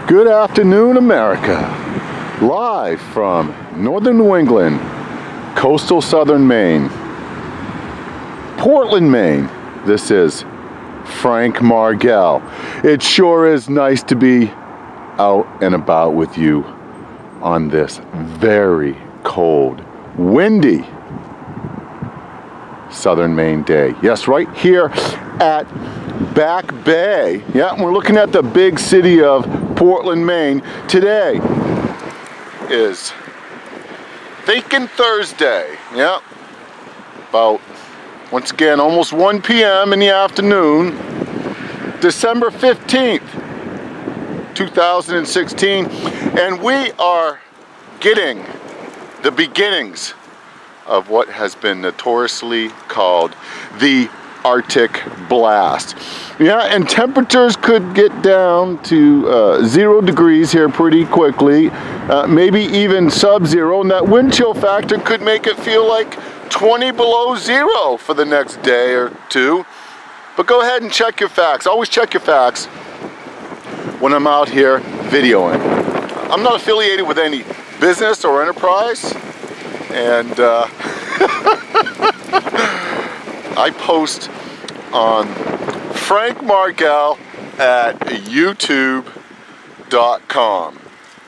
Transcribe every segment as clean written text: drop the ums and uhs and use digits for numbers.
Good afternoon, America. Live from northern New England, coastal southern Maine, Portland, Maine. This is Frank Margell. It sure is nice to be out and about with you on this very cold, windy southern Maine day. Yes, right here at Back Bay. Yeah, we're looking at the big city of Portland, Maine. Today is Thinking Thursday. Yeah, about, once again, almost 1 p.m. in the afternoon, December 15th, 2016, and we are getting the beginnings of what has been notoriously called the Arctic blast. Yeah, and temperatures could get down to 0 degrees here pretty quickly, maybe even sub-zero, and that wind chill factor could make it feel like 20 below zero for the next day or two. But go ahead and check your facts. Always check your facts when I'm out here videoing. I'm not affiliated with any business or enterprise, and I post on Frank Margell at youtube.com.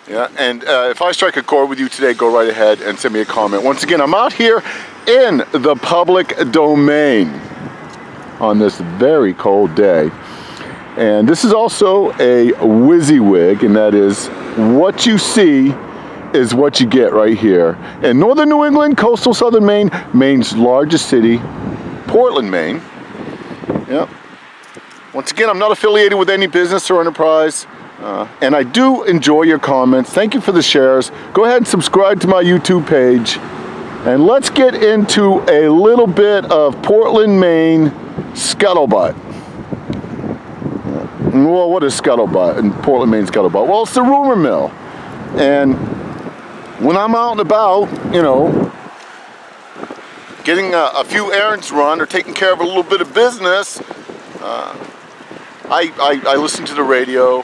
Yeah, and if I strike a chord with you today, go right ahead and send me a comment. Once again, I'm out here in the public domain on this very cold day. And this is also a WYSIWYG, and that is what you see is what you get right here. In northern New England, coastal southern Maine, Maine's largest city, Portland, Maine. Yep. Once again, I'm not affiliated with any business or enterprise, and I do enjoy your comments. Thank you for the shares. Go ahead and subscribe to my YouTube page, and let's get into a little bit of Portland, Maine scuttlebutt. Well, what is scuttlebutt in Portland, Maine scuttlebutt? Well, it's the rumor mill. And when I'm out and about, you know, getting a few errands run or taking care of a little bit of business, I listen to the radio,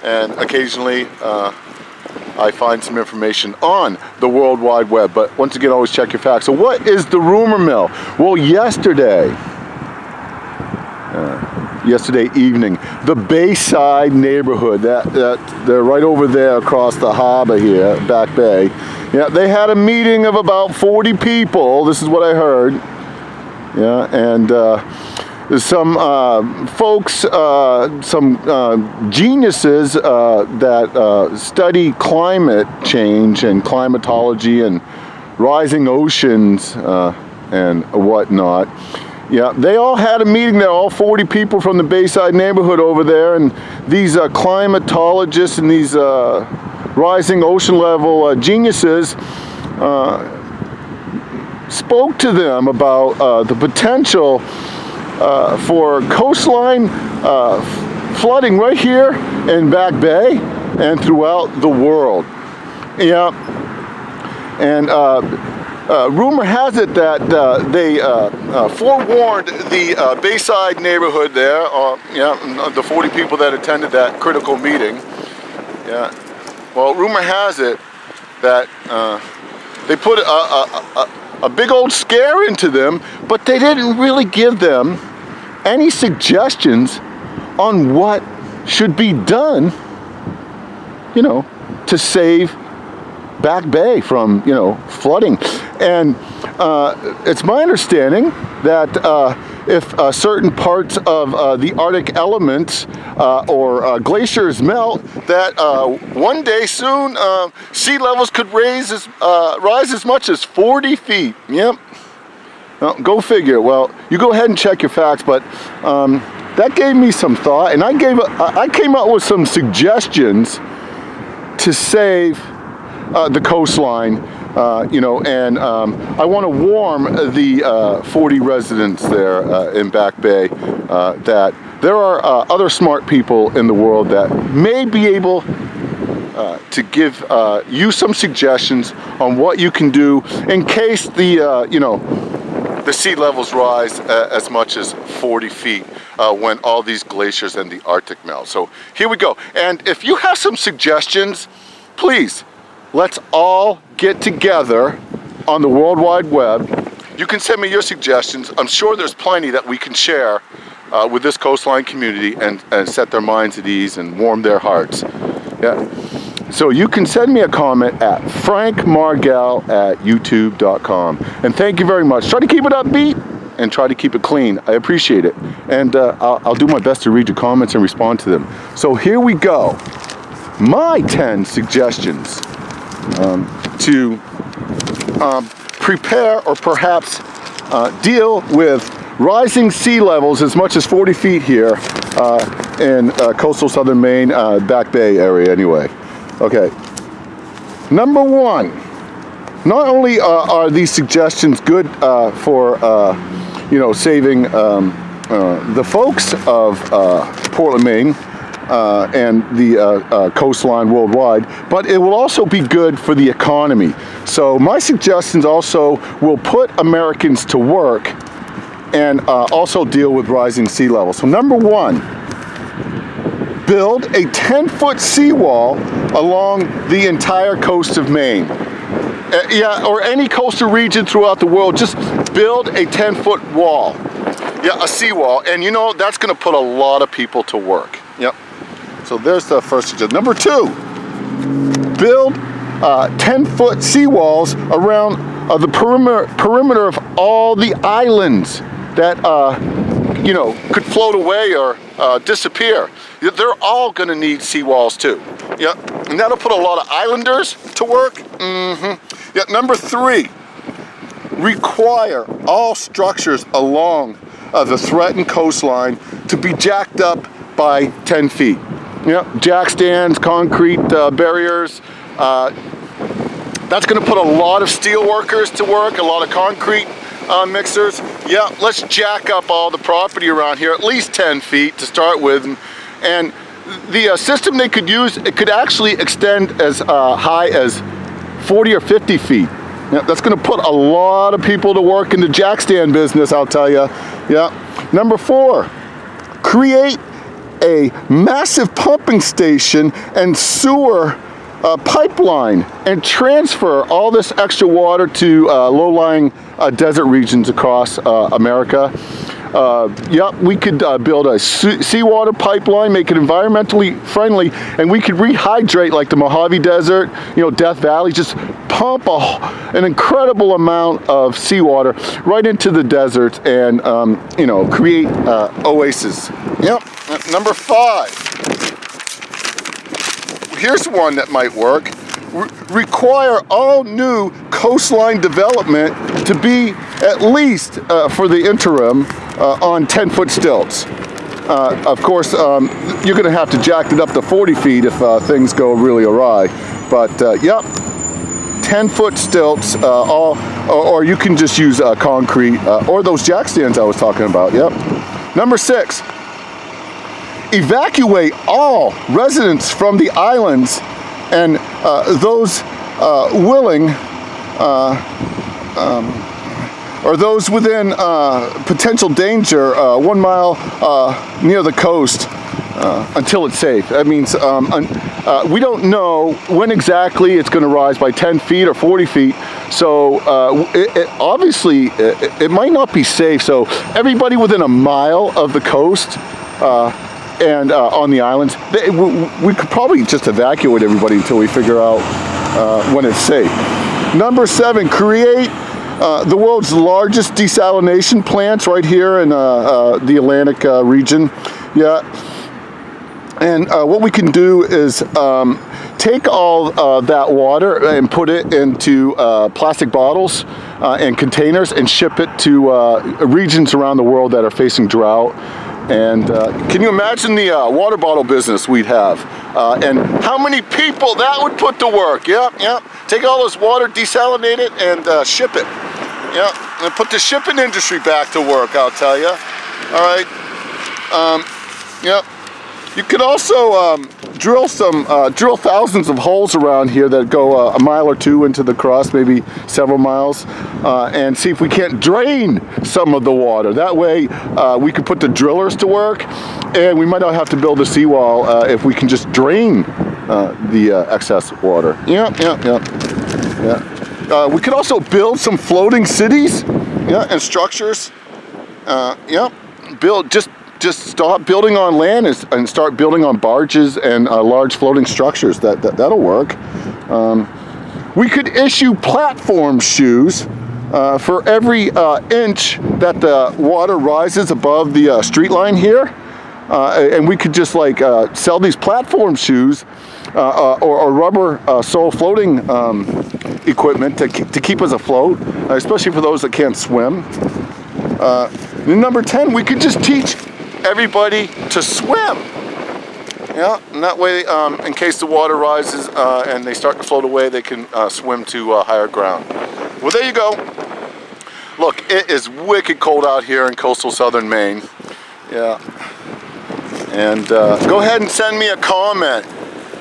and occasionally I find some information on the World Wide Web. But once again, always check your facts. So what is the rumor mill? Well, yesterday evening, the Bay Side neighborhood, they're right over there across the harbor here, Back Bay. Yeah, they had a meeting of about 40 people. This is what I heard. Yeah, and some folks, some geniuses that study climate change and climatology and rising oceans and whatnot. Yeah, they all had a meeting there, all 40 people from the Bayside neighborhood over there, and these climatologists and these rising ocean level geniuses spoke to them about the potential for coastline flooding right here in Back Bay and throughout the world. Yeah, and rumor has it that they forewarned the Bayside neighborhood there, yeah, the 40 people that attended that critical meeting. Yeah, well, rumor has it that they put a big old scare into them, but they didn't really give them any suggestions on what should be done, you know, to save Back Bay from, you know, flooding. And it's my understanding that if certain parts of the Arctic elements or glaciers melt, that one day soon sea levels could rise as much as 40 feet. Yep. Well, go figure. Well, you go ahead and check your facts, but that gave me some thought, and I came up with some suggestions to save the coastline, you know, and I want to warn the 40 residents there in Back Bay that there are other smart people in the world that may be able to give you some suggestions on what you can do in case the, you know, the sea levels rise as much as 40 feet when all these glaciers and the Arctic melt. So here we go. And if you have some suggestions, please, let's all get together on the World Wide Web. You can send me your suggestions. I'm sure there's plenty that we can share with this coastline community and set their minds at ease and warm their hearts. Yeah. So you can send me a comment at frankmargell@youtube.com. And thank you very much. Try to keep it upbeat and try to keep it clean. I appreciate it. And I'll do my best to read your comments and respond to them. So here we go. My 10 suggestions to prepare or perhaps deal with rising sea levels as much as 40 feet here in coastal southern Maine, Back Bay area anyway. Okay, number one, not only are these suggestions good for saving the folks of Portland, Maine and the coastline worldwide, but it will also be good for the economy. So my suggestions also will put Americans to work and also deal with rising sea levels. So number one, build a 10-foot seawall along the entire coast of Maine. Yeah, or any coastal region throughout the world, just build a 10-foot wall. Yeah, a seawall, and you know, that's gonna put a lot of people to work. Yep. So there's the first suggestion. Number two, build 10-foot seawalls around the perimeter of all the islands that could float away or disappear. They're all going to need seawalls too. Yeah, and that'll put a lot of islanders to work. Yeah, number three, require all structures along the threatened coastline to be jacked up by 10 feet. Yeah, jack stands, concrete barriers. That's going to put a lot of steel workers to work, a lot of concrete mixers. Yeah, let's jack up all the property around here at least 10 feet to start with. And the system they could use, it could actually extend as high as 40 or 50 feet. Yeah, that's going to put a lot of people to work in the jack stand business, I'll tell you. Yeah. Number four, create a massive pumping station and sewer pipeline and transfer all this extra water to low-lying desert regions across America. Yeah, we could build a seawater pipeline, make it environmentally friendly, and we could rehydrate like the Mojave Desert, Death Valley, just pump an incredible amount of seawater right into the desert and, create oases. Yep. Number five. Here's one that might work. Require all new coastline development to be at least for the interim on 10-foot stilts. Of course, you're going to have to jack it up to 40 feet if things go really awry. But yep, 10-foot stilts, or you can just use concrete or those jack stands I was talking about. Yep. Number six. Evacuate all residents from the islands and those willing or those within potential danger 1 mile near the coast until it's safe. That means we don't know when exactly it's going to rise by 10 feet or 40 feet. So obviously it might not be safe. So everybody within a mile of the coast and on the islands, we could probably just evacuate everybody until we figure out when it's safe. Number seven, create the world's largest desalination plants right here in the Atlantic region. Yeah, and what we can do is take all that water and put it into plastic bottles and containers and ship it to regions around the world that are facing drought. And can you imagine the water bottle business we'd have? And how many people that would put to work? Yep. Take all this water, desalinate it, and ship it. Yep. And put the shipping industry back to work, I'll tell you. All right. Yep. You could also drill thousands of holes around here that go a mile or two into the crust, maybe several miles, and see if we can't drain some of the water. That way we could put the drillers to work, and we might not have to build a seawall if we can just drain the excess water. Yeah. We could also build some floating cities, and structures. Just stop building on land and start building on barges and large floating structures. That'll work. We could issue platform shoes for every inch that the water rises above the street line here, and we could just like sell these platform shoes or rubber sole floating equipment to keep us afloat, especially for those that can't swim. Number 10, we could just teach everybody to swim. And that way, in case the water rises and they start to float away, they can swim to higher ground. Well, there you go. Look, it is wicked cold out here in coastal southern Maine. And go ahead and send me a comment.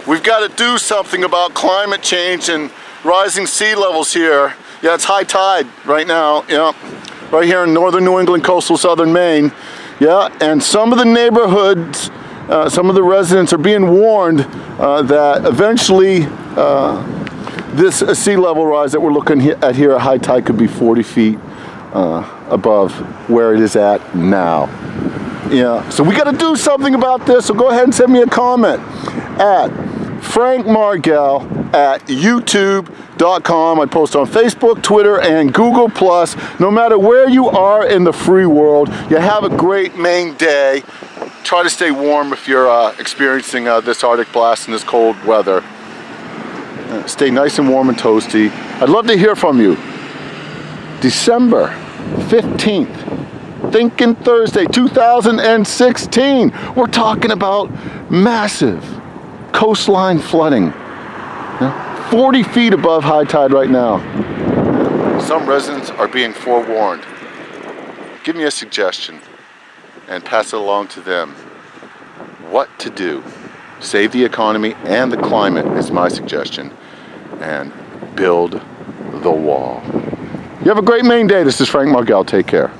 We've got to do something about climate change and rising sea levels here. Yeah, it's high tide right now. Right here in northern New England, coastal southern Maine. And some of the neighborhoods, some of the residents are being warned that eventually this sea level rise that we're looking at here at high tide could be 40 feet above where it is at now. So we got to do something about this, so go ahead and send me a comment at frankmargell@youtube.com. I post on Facebook, Twitter, and Google+. No matter where you are in the free world, you have a great Maine day. Try to stay warm if you're experiencing this Arctic blast in this cold weather. Stay nice and warm and toasty. I'd love to hear from you. December 15th, Thinking Thursday, 2016. We're talking about massive coastline flooding. 40 feet above high tide right now. Some residents are being forewarned. Give me a suggestion and pass it along to them. What to do. Save the economy and the climate is my suggestion. And build the wall. You have a great Maine day. This is Frank Margell. Take care.